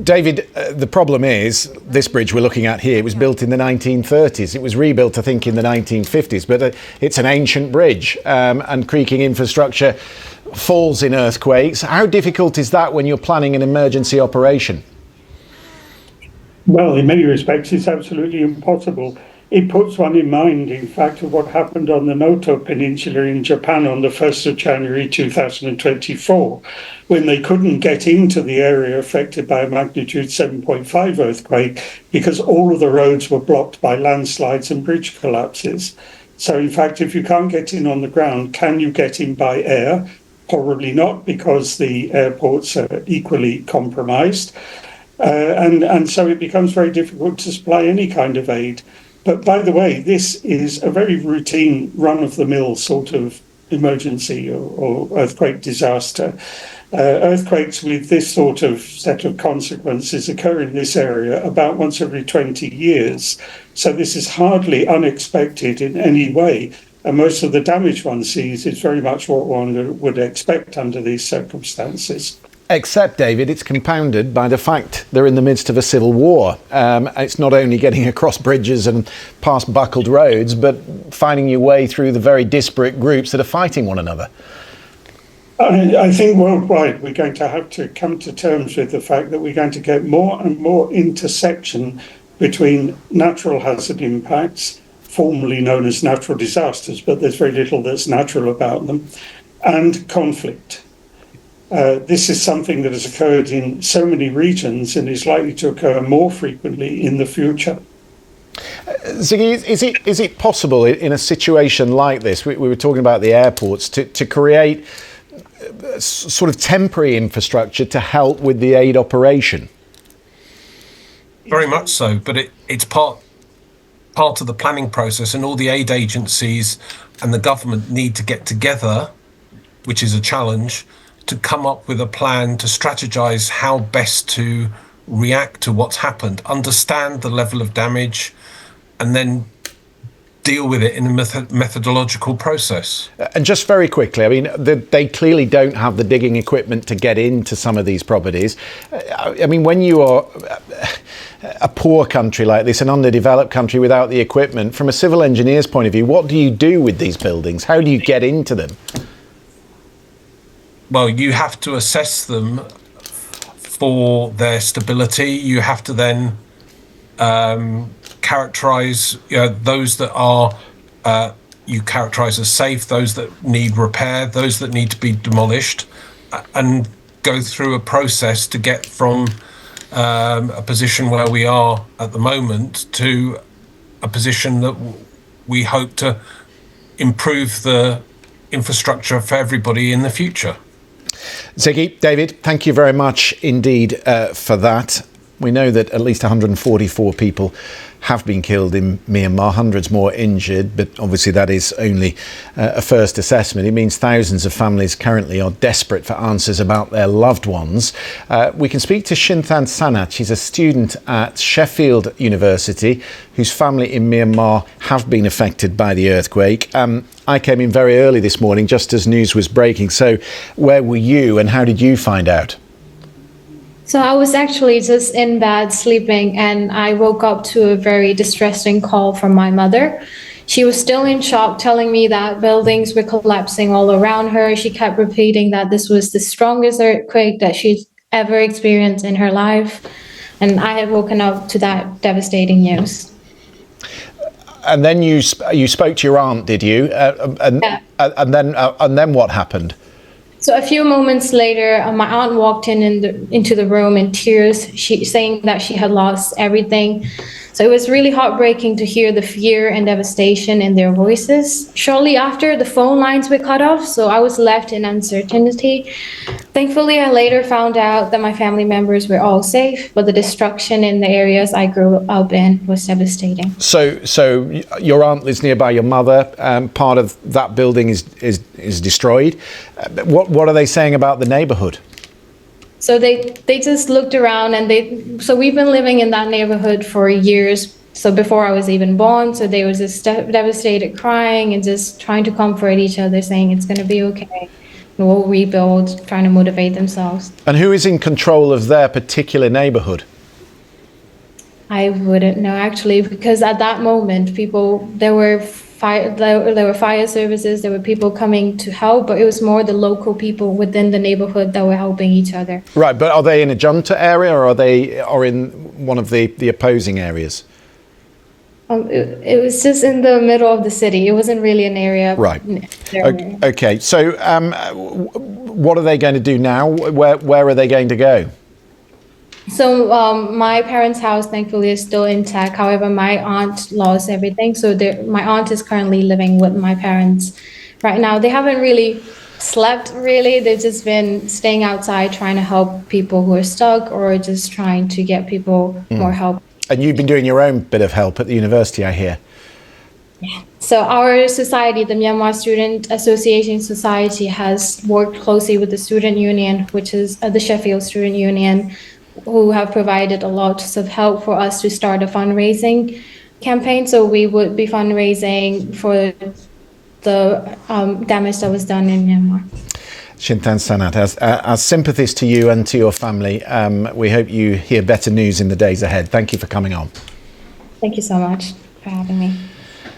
David, the problem is this bridge we're looking at here was built in the 1930s. It was rebuilt, I think, in the 1950s, but it's an ancient bridge, and creaking infrastructure falls in earthquakes. How difficult is that when you're planning an emergency operation? Well, in many respects, it's absolutely impossible. It puts one in mind, in fact, of what happened on the Noto Peninsula in Japan on the 1st of January 2024, when they couldn't get into the area affected by a magnitude 7.5 earthquake because all of the roads were blocked by landslides and bridge collapses. So, in fact, if you can't get in on the ground, can you get in by air? Probably not, because the airports are equally compromised. And so it becomes very difficult to supply any kind of aid. But by the way, this is a very routine, run-of-the-mill sort of emergency or earthquake disaster. Earthquakes with this sort of set of consequences occur in this area about once every 20 years. So this is hardly unexpected in any way. And most of the damage one sees is very much what one would expect under these circumstances. Except, David, it's compounded by the fact they're in the midst of a civil war. It's not only getting across bridges and past buckled roads, but finding your way through the very disparate groups that are fighting one another. I think worldwide we're going to have to come to terms with the fact that we're going to get more and more intersection between natural hazard impacts, formerly known as natural disasters, but there's very little that's natural about them, and conflict. This is something that has occurred in so many regions and is likely to occur more frequently in the future. Ziggy, is it possible in a situation like this, we were talking about the airports, to create sort of temporary infrastructure to help with the aid operation? Very much so, but it's part of the planning process, and all the aid agencies and the government need to get together, which is a challenge, to come up with a plan to strategize how best to react to what's happened, understand the level of damage, and then deal with it in a methodological process. And just very quickly, I mean, they clearly don't have the digging equipment to get into some of these properties. I mean, when you are a poor country like this, an underdeveloped country without the equipment, from a civil engineer's point of view, what do you do with these buildings? How do you get into them? Well, you have to assess them for their stability. You have to then characterize those that are you characterize as safe, those that need repair, those that need to be demolished, and go through a process to get from a position where we are at the moment to a position that we hope to improve the infrastructure for everybody in the future. Ziggy, David, thank you very much indeed for that. We know that at least 144 people have been killed in Myanmar, hundreds more injured, but obviously that is only a first assessment. It means thousands of families currently are desperate for answers about their loved ones. We can speak to Shinthan Sanat. She's a student at Sheffield University whose family in Myanmar have been affected by the earthquake. I came in very early this morning just as news was breaking. So where were you and how did you find out? So I was actually just in bed sleeping, and I woke up to a very distressing call from my mother. She was still in shock, telling me that buildings were collapsing all around her. She kept repeating that this was the strongest earthquake that she's ever experienced in her life. And I had woken up to that devastating news. And then you spoke to your aunt, did you? Yeah. And then what happened? So a few moments later, my aunt walked into the room in tears, saying that she had lost everything. So it was really heartbreaking to hear the fear and devastation in their voices. Shortly after, the phone lines were cut off, so I was left in uncertainty. Thankfully, I later found out that my family members were all safe, but the destruction in the areas I grew up in was devastating. So your aunt lives nearby your mother. Part of that building is destroyed. What are they saying about the neighbourhood? So they just looked around, and so we've been living in that neighborhood for years. So before I was even born, so they were just devastated, crying and just trying to comfort each other, saying it's going to be okay. We'll rebuild, trying to motivate themselves. And who is in control of their particular neighborhood? I wouldn't know actually, because at that moment, there were fire services, there were people coming to help, but it was more the local people within the neighborhood that were helping each other. Right, but are they in a junta area or are they in one of the opposing areas? It was just in the middle of the city. It wasn't really an area. Right. Okay. So what are they going to do now? Where are they going to go? So my parents' house, thankfully, is still intact. However, my aunt lost everything. So my aunt is currently living with my parents right now. They haven't really slept, really. They've just been staying outside, trying to help people who are stuck or just trying to get people more help. And you've been doing your own bit of help at the university, I hear. Yeah. So our society, the Myanmar Student Association Society, has worked closely with the student union, which is the Sheffield Student Union, who have provided a lot of help for us to start a fundraising campaign. So we would be fundraising for the damage that was done in Myanmar. Shinthan Sanat, our sympathies to you and to your family. We hope you hear better news in the days ahead. Thank you for coming on. Thank you so much for having me.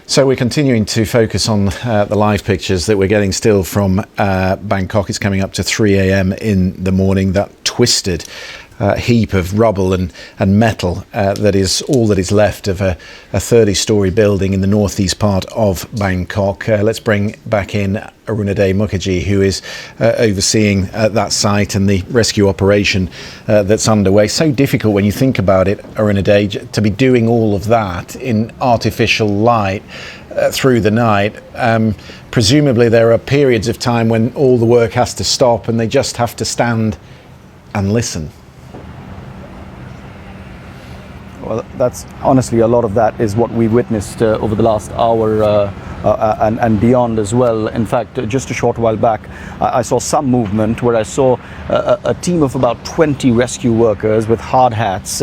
So we're continuing to focus on the live pictures that we're getting still from Bangkok. It's coming up to 3 a.m. in the morning. That twisted heap of rubble and metal that is all that is left of a 30-storey building in the northeast part of Bangkok. Let's bring back in Arunade Mukherjee, who is overseeing that site and the rescue operation that's underway. So difficult when you think about it, Arunade, to be doing all of that in artificial light through the night. Presumably there are periods of time when all the work has to stop and they just have to stand and listen. Well, that's honestly, a lot of that is what we witnessed over the last hour and beyond as well. In fact, just a short while back, I saw some movement where I saw a team of about 20 rescue workers with hard hats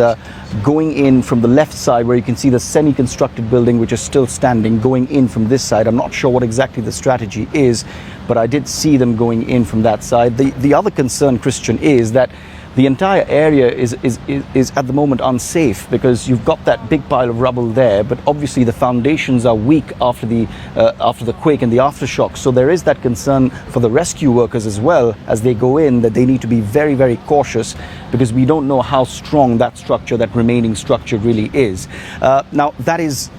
going in from the left side, where you can see the semi-constructed building which is still standing, going in from this side. I'm not sure what exactly the strategy is, but I did see them going in from that side. The other concern, Christian, is that the entire area is at the moment unsafe, because you've got that big pile of rubble there, but obviously the foundations are weak after the quake and the aftershock. So there is that concern for the rescue workers as well as they go in, that they need to be very, very cautious, because we don't know how strong that structure, that remaining structure, really is. Now that is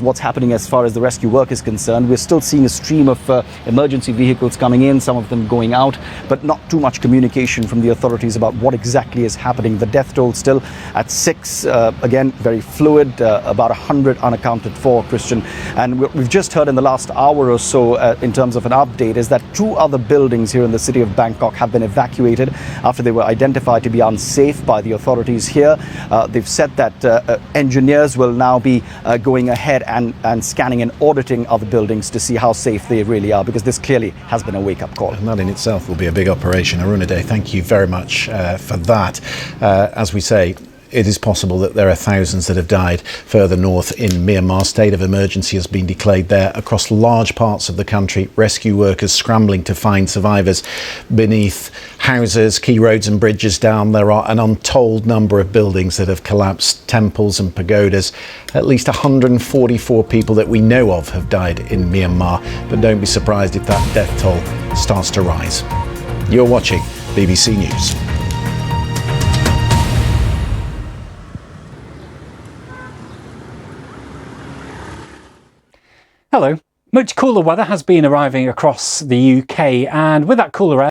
what's happening as far as the rescue work is concerned. We're still seeing a stream of emergency vehicles coming in, some of them going out, but not too much communication from the authorities about what exactly is happening. The death toll still at 6, again, very fluid, about 100 unaccounted for, Christian. And we've just heard in the last hour or so, in terms of an update, is that 2 other buildings here in the city of Bangkok have been evacuated after they were identified to be unsafe by the authorities here. They've said that engineers will now be going ahead and scanning and auditing other buildings to see how safe they really are, because this clearly has been a wake-up call. And that in itself will be a big operation. Arunade, thank you very much for that. As we say, it is possible that there are thousands that have died further north in Myanmar. State of emergency has been declared there across large parts of the country. Rescue workers scrambling to find survivors beneath houses, key roads and bridges down. There are an untold number of buildings that have collapsed, temples and pagodas. At least 144 people that we know of have died in Myanmar. But don't be surprised if that death toll starts to rise. You're watching BBC News. Hello. Much cooler weather has been arriving across the UK, and with that cooler air